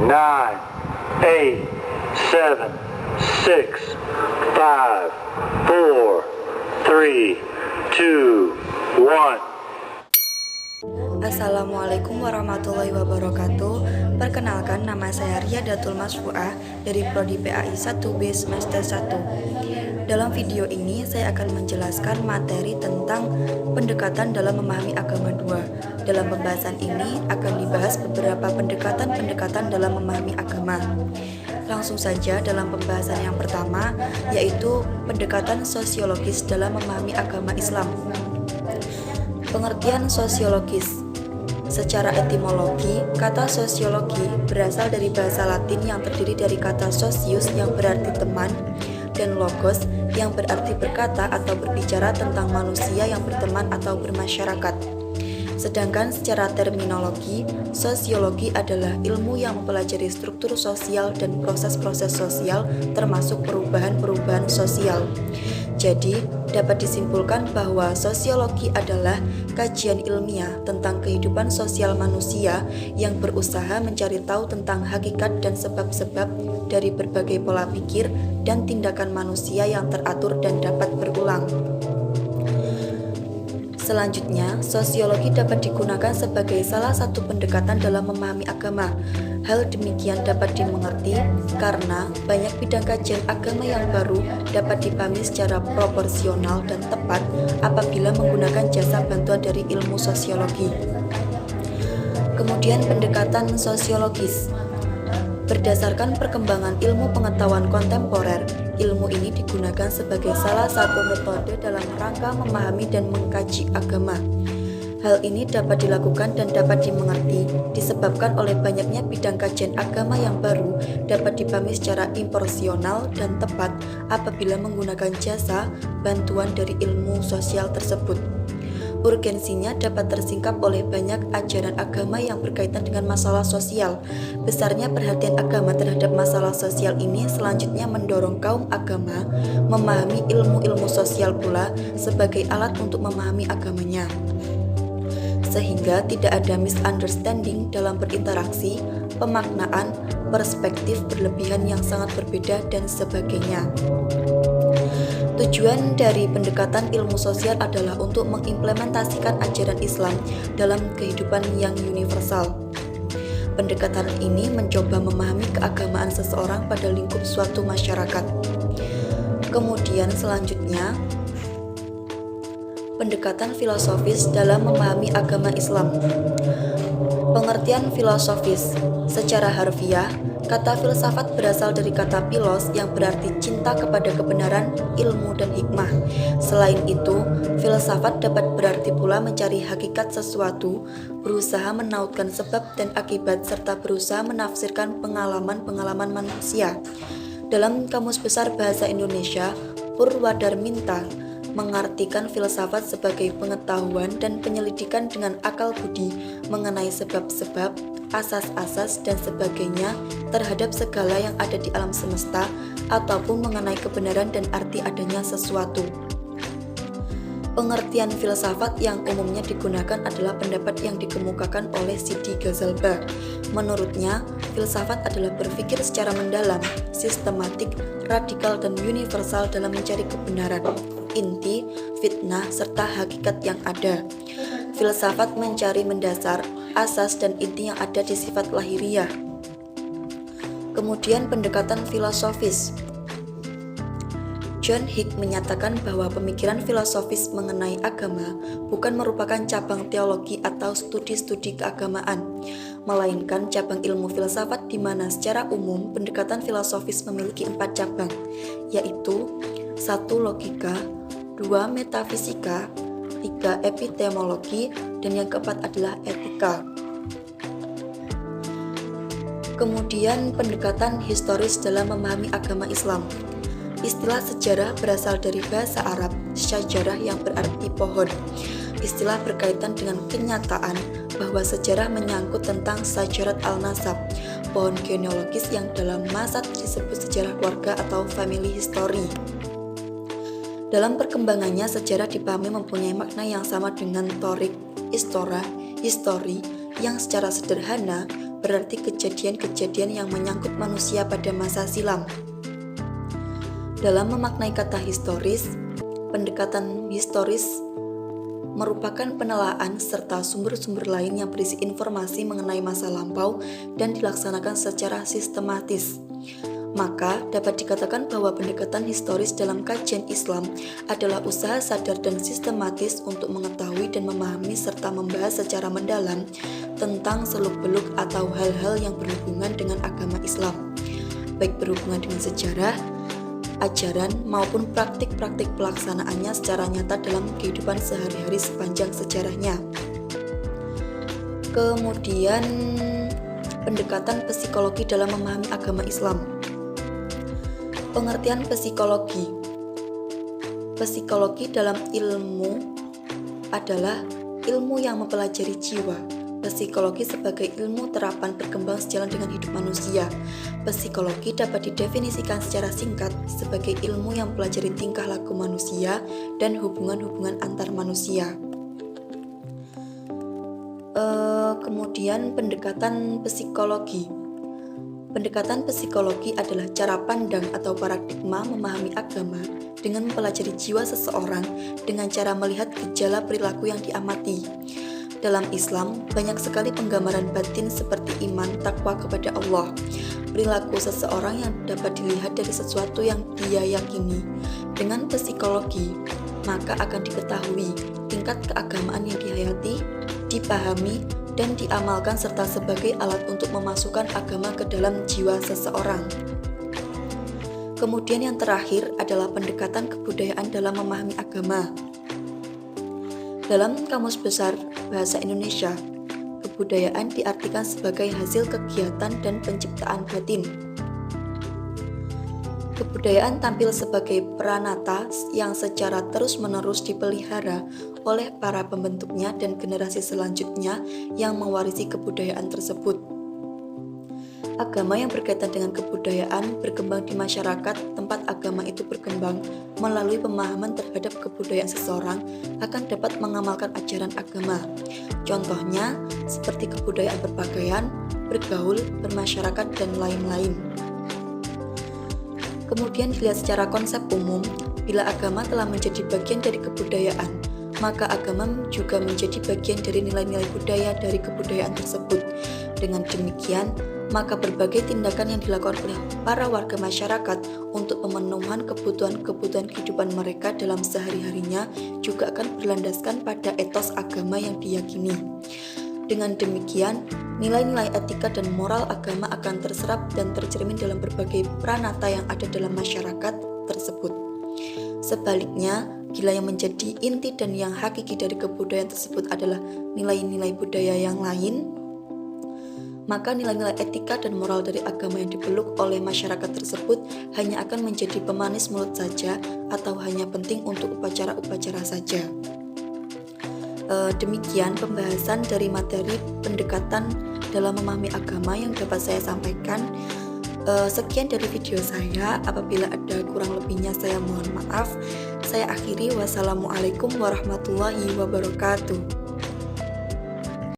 nine, eight, seven, six, five, four, three, two, one. Assalamualaikum warahmatullahi wabarakatuh. Perkenalkan, nama saya Ria Datul Masfuah dari Prodi PAI 1B semester 1. Dalam video ini saya akan menjelaskan materi tentang pendekatan dalam memahami agama 2. Dalam pembahasan ini akan dibahas beberapa pendekatan dalam memahami agama. Langsung saja dalam pembahasan yang pertama, yaitu pendekatan sosiologis dalam memahami agama Islam. Pengertian sosiologis. Secara etimologi, kata sosiologi berasal dari bahasa Latin yang terdiri dari kata socius yang berarti teman dan logos yang berarti berkata atau berbicara tentang manusia yang berteman atau bermasyarakat. Sedangkan secara terminologi, sosiologi adalah ilmu yang mempelajari struktur sosial dan proses-proses sosial termasuk perubahan-perubahan sosial. Jadi, dapat disimpulkan bahwa sosiologi adalah kajian ilmiah tentang kehidupan sosial manusia yang berusaha mencari tahu tentang hakikat dan sebab-sebab dari berbagai pola pikir dan tindakan manusia yang teratur dan dapat berulang. Selanjutnya, sosiologi dapat digunakan sebagai salah satu pendekatan dalam memahami agama. Hal demikian dapat dimengerti karena banyak bidang kajian agama yang baru dapat dipahami secara proporsional dan tepat apabila menggunakan jasa bantuan dari ilmu sosiologi. Kemudian pendekatan sosiologis. Berdasarkan perkembangan ilmu pengetahuan kontemporer, ilmu ini digunakan sebagai salah satu metode dalam rangka memahami dan mengkaji agama. Hal ini dapat dilakukan dan dapat dimengerti disebabkan oleh banyaknya bidang kajian agama yang baru dapat dipahami secara imparsial dan tepat apabila menggunakan jasa bantuan dari ilmu sosial tersebut. Urgensinya dapat tersingkap oleh banyak ajaran agama yang berkaitan dengan masalah sosial. Besarnya perhatian agama terhadap masalah sosial ini selanjutnya mendorong kaum agama memahami ilmu-ilmu sosial pula sebagai alat untuk memahami agamanya. Sehingga tidak ada misunderstanding dalam berinteraksi, pemaknaan, perspektif berlebihan yang sangat berbeda dan sebagainya. Tujuan dari pendekatan ilmu sosial adalah untuk mengimplementasikan ajaran Islam dalam kehidupan yang universal. Pendekatan ini mencoba memahami keagamaan seseorang pada lingkup suatu masyarakat. Kemudian selanjutnya, pendekatan filosofis dalam memahami agama Islam. Pengertian filosofis. Secara harfiah, kata filsafat berasal dari kata philos yang berarti cinta kepada kebenaran, ilmu, dan hikmah. Selain itu, filsafat dapat berarti pula mencari hakikat sesuatu, berusaha menautkan sebab dan akibat, serta berusaha menafsirkan pengalaman-pengalaman manusia. Dalam Kamus Besar Bahasa Indonesia, Purwadarminta mengartikan filsafat sebagai pengetahuan dan penyelidikan dengan akal budi mengenai sebab-sebab, asas-asas, dan sebagainya terhadap segala yang ada di alam semesta ataupun mengenai kebenaran dan arti adanya sesuatu. Pengertian filsafat yang umumnya digunakan adalah pendapat yang dikemukakan oleh Sidi Ghazalba. Menurutnya, filsafat adalah berpikir secara mendalam, sistematik, radikal, dan universal dalam mencari kebenaran, inti, fitnah, serta hakikat yang ada. Filsafat mencari mendasar, asas, dan inti yang ada di sifat lahiriah. Kemudian pendekatan filosofis. John Hick menyatakan bahwa pemikiran filosofis mengenai agama bukan merupakan cabang teologi atau studi-studi keagamaan, melainkan cabang ilmu filsafat di mana secara umum pendekatan filosofis memiliki 4 cabang, yaitu 1. Logika, 2. Metafisika, 3. Epistemologi, dan yang keempat adalah etika. Kemudian pendekatan historis dalam memahami agama Islam. Istilah sejarah berasal dari bahasa Arab, syajarah yang berarti pohon. Istilah berkaitan dengan kenyataan bahwa sejarah menyangkut tentang syajarat al-nasab, pohon genealogis yang dalam mazhab disebut sejarah keluarga atau family history. Dalam perkembangannya, sejarah dipahami mempunyai makna yang sama dengan torik, istora, histori, yang secara sederhana berarti kejadian-kejadian yang menyangkut manusia pada masa silam. Dalam memaknai kata historis, pendekatan historis merupakan penelaan serta sumber-sumber lain yang berisi informasi mengenai masa lampau dan dilaksanakan secara sistematis. Maka dapat dikatakan bahwa pendekatan historis dalam kajian Islam adalah usaha sadar dan sistematis untuk mengetahui dan memahami serta membahas secara mendalam tentang seluk-beluk atau hal-hal yang berhubungan dengan agama Islam, baik berhubungan dengan sejarah, ajaran maupun praktik-praktik pelaksanaannya secara nyata dalam kehidupan sehari-hari sepanjang sejarahnya. Kemudian pendekatan psikologi dalam memahami agama Islam. Pengertian psikologi. Psikologi dalam ilmu adalah ilmu yang mempelajari jiwa. Psikologi sebagai ilmu terapan berkembang sejalan dengan hidup manusia. Psikologi dapat didefinisikan secara singkat sebagai ilmu yang mempelajari tingkah laku manusia dan hubungan-hubungan antar manusia. Kemudian pendekatan psikologi. Pendekatan psikologi adalah cara pandang atau paradigma memahami agama dengan mempelajari jiwa seseorang dengan cara melihat gejala perilaku yang diamati. Dalam Islam, banyak sekali penggambaran batin seperti iman, takwa kepada Allah, perilaku seseorang yang dapat dilihat dari sesuatu yang dia yakini. Dengan psikologi, maka akan diketahui tingkat keagamaan yang dihayati, dipahami, dan diamalkan serta sebagai alat untuk memasukkan agama ke dalam jiwa seseorang. Kemudian yang terakhir adalah pendekatan kebudayaan dalam memahami agama. Dalam Kamus Besar Bahasa Indonesia, kebudayaan diartikan sebagai hasil kegiatan dan penciptaan batin. Kebudayaan tampil sebagai pranata yang secara terus-menerus dipelihara oleh para pembentuknya dan generasi selanjutnya yang mewarisi kebudayaan tersebut. Agama yang berkaitan dengan kebudayaan berkembang di masyarakat tempat agama itu berkembang melalui pemahaman terhadap kebudayaan seseorang akan dapat mengamalkan ajaran agama. Contohnya seperti kebudayaan berpakaian, bergaul, bermasyarakat, dan lain-lain. Kemudian dilihat secara konsep umum, bila agama telah menjadi bagian dari kebudayaan, maka agama juga menjadi bagian dari nilai-nilai budaya dari kebudayaan tersebut. Dengan demikian, maka berbagai tindakan yang dilakukan oleh para warga masyarakat untuk pemenuhan kebutuhan-kebutuhan kehidupan mereka dalam sehari-harinya juga akan berlandaskan pada etos agama yang diyakini. Dengan demikian, nilai-nilai etika dan moral agama akan terserap dan tercermin dalam berbagai pranata yang ada dalam masyarakat tersebut. Sebaliknya, bila yang menjadi inti dan yang hakiki dari kebudayaan tersebut adalah nilai-nilai budaya yang lain, maka nilai-nilai etika dan moral dari agama yang dipeluk oleh masyarakat tersebut hanya akan menjadi pemanis mulut saja atau hanya penting untuk upacara-upacara saja. Demikian pembahasan dari materi pendekatan dalam memahami agama yang dapat saya sampaikan. Sekian dari video saya. Apabila ada kurang lebihnya saya mohon maaf. Saya akhiri. Wassalamualaikum warahmatullahi wabarakatuh.